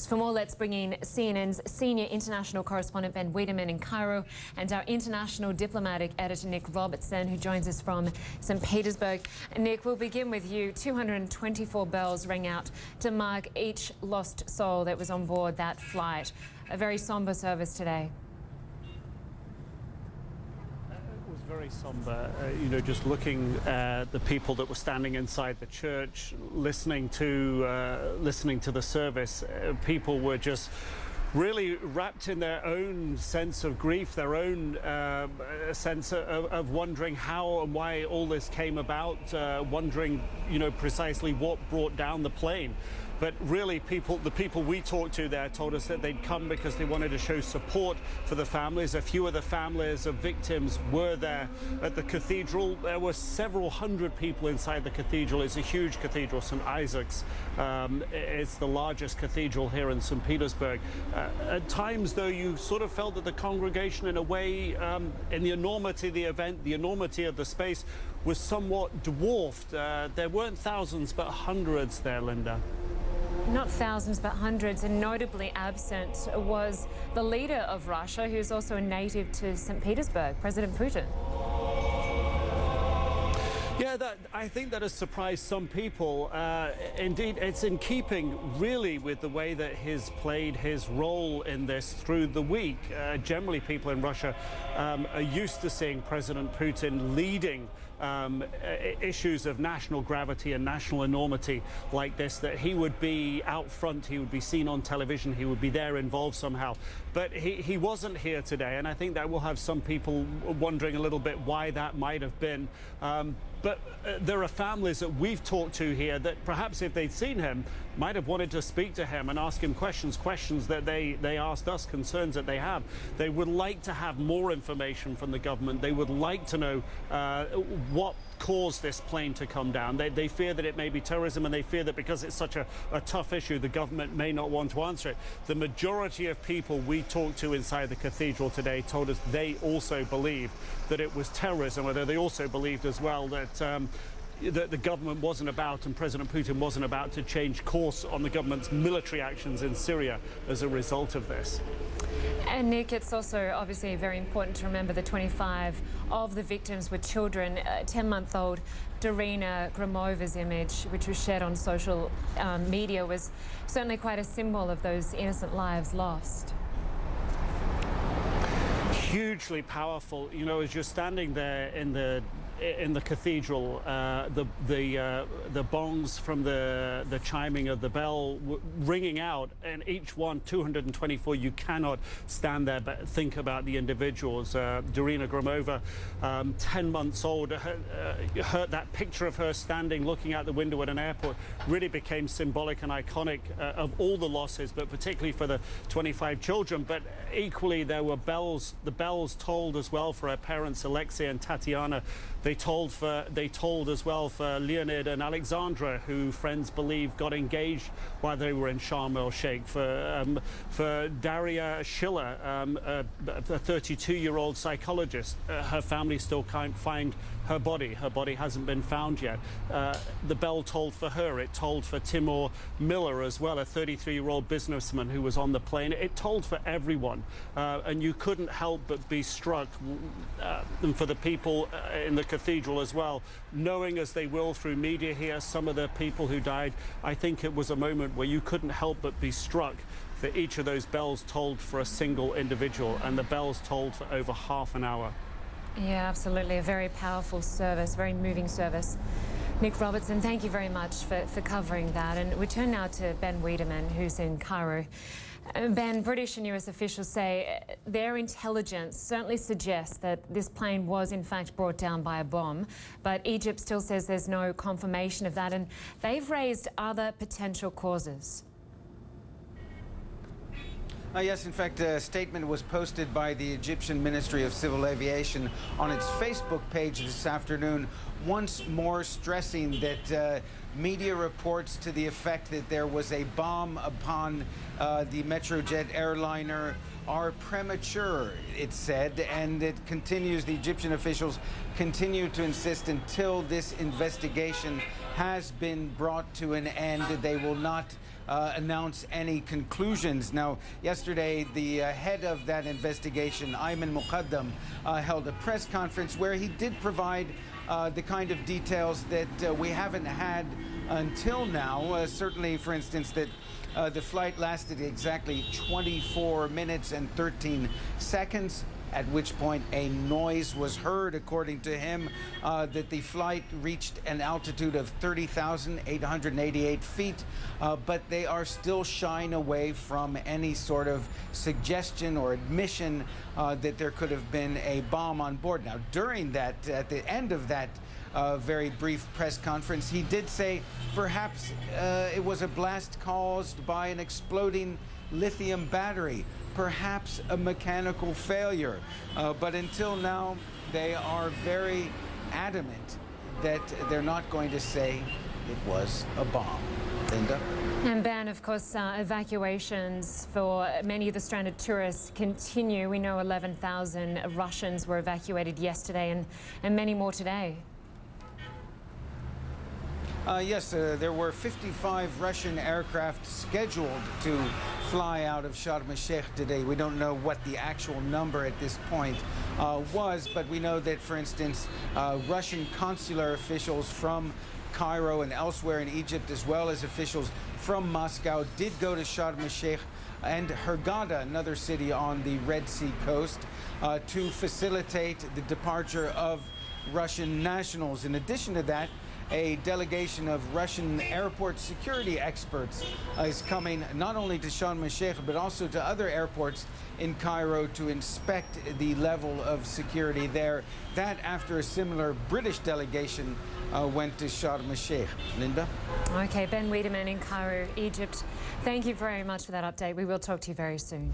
For more, let's bring in CNN's senior international correspondent Ben Wedeman in Cairo and our international diplomatic editor Nick Robertson, who joins us from St Petersburg. Nick, we'll begin with you. 224 bells rang out to mark each lost soul that was on board that flight. A very somber service today. Very somber, just looking at the people that were standing inside the church, listening to the service. People were just really wrapped in their own sense of grief, their own sense of wondering how and why all this came about, wondering, precisely what brought down the plane. But really, the people we talked to there told us that they'd come because they wanted to show support for the families. A few of the families of victims were there at the cathedral. There were several hundred people inside the cathedral. It's a huge cathedral, St Isaac's. It's the largest cathedral here in St Petersburg. At times, though, you sort of felt that the congregation, in a way, in the enormity of the event, the enormity of the space, was somewhat dwarfed. There weren't thousands, but hundreds there, Lynda. Not thousands, but hundreds, and notably absent was the leader of Russia, who's also a native to St Petersburg, President Putin. Yeah, I think that has surprised some people. Indeed, it's in keeping really with the way that he's played his role in this through the week. Generally, people in Russia are used to seeing President Putin leading issues of national gravity and national enormity like this, that he would be out front, he would be seen on television, he would be there involved somehow. But he wasn't here today, and I think that will have some people wondering a little bit why that might have been. But there are families that we've talked to here that perhaps if they'd seen him might have wanted to speak to him and ask him questions that they asked us, concerns that they have. They would like to have more information from the government. They would like to know what caused this plane to come down. They fear that it may be terrorism, and they fear that because it's such a tough issue, the government may not want to answer it. The majority of people we talked to inside the cathedral today told us they also believe that it was terrorism, although they also believed as well that the government wasn't about, and President Putin wasn't about to change course on the government's military actions in Syria as a result of this. And Nick, it's also obviously very important to remember the 25 of the victims were children. 10-month-old Darina Gramova's image, which was shared on social media, was certainly quite a symbol of those innocent lives lost. Hugely powerful, as you're standing there in the cathedral, the bongs from the chiming of the bell ringing out, and each one 224. You cannot stand there but think about the individuals. Darina Gramova, 10 months old, that picture of her standing looking out the window at an airport really became symbolic and iconic of all the losses, but particularly for the 25 children. But equally, there were bells tolled as well for her parents, Alexei and Tatiana. They told as well for Leonid and Alexandra, who friends believe got engaged while they were in Sharm el Sheikh. For Daria Schiller, a 32-year-old psychologist, her family still can't find her body. Her body hasn't been found yet. The bell tolled for her. It tolled for Timur Miller as well, a 33-year-old businessman who was on the plane. It tolled for everyone, and you couldn't help but be struck, and for the people in the cathedral as well, knowing as they will through media here some of the people who died. I think it was a moment where you couldn't help but be struck that each of those bells tolled for a single individual, and the bells tolled for over half an hour. Yeah, absolutely. A very powerful service, very moving service. Nick Robertson, thank you very much for covering that. And we turn now to Ben Wedeman, who's in Cairo. Ben, British and US officials say their intelligence certainly suggests that this plane was in fact brought down by a bomb, but Egypt still says there's no confirmation of that, and they've raised other potential causes. Yes, in fact, a statement was posted by the Egyptian Ministry of Civil Aviation on its Facebook page this afternoon, once more stressing that media reports to the effect that there was a bomb upon the Metrojet airliner are premature, it said, and it continues, the Egyptian officials continue to insist until this investigation has been brought to an end, they will not announce any conclusions. Now, yesterday, the head of that investigation, Ayman Muqaddam, held a press conference where he did provide the kind of details that we haven't had until now. Certainly, for instance, that the flight lasted exactly 24 minutes and 13 seconds, at which point a noise was heard, according to him, that the flight reached an altitude of 30,888 feet, but they are still shying away from any sort of suggestion or admission that there could have been a bomb on board. Now, during that, at the end of that very brief press conference, he did say perhaps it was a blast caused by an exploding lithium battery, perhaps a mechanical failure. But until now, they are very adamant that they're not going to say it was a bomb. Lynda? And Ben, of course, evacuations for many of the stranded tourists continue. We know 11,000 Russians were evacuated yesterday and many more today. Yes, there were 55 Russian aircraft scheduled to fly out of Sharm el-Sheikh today. We don't know what the actual number at this point was, but we know that, for instance, Russian consular officials from Cairo and elsewhere in Egypt, as well as officials from Moscow, did go to Sharm el-Sheikh and Hurghada, another city on the Red Sea coast, to facilitate the departure of Russian nationals. In addition to that, a delegation of Russian airport security experts is coming not only to Sharm el-Sheikh but also to other airports in Cairo to inspect the level of security there. That after a similar British delegation went to Sharm el-Sheikh. Lynda? Okay, Ben Wedeman in Cairo, Egypt. Thank you very much for that update. We will talk to you very soon.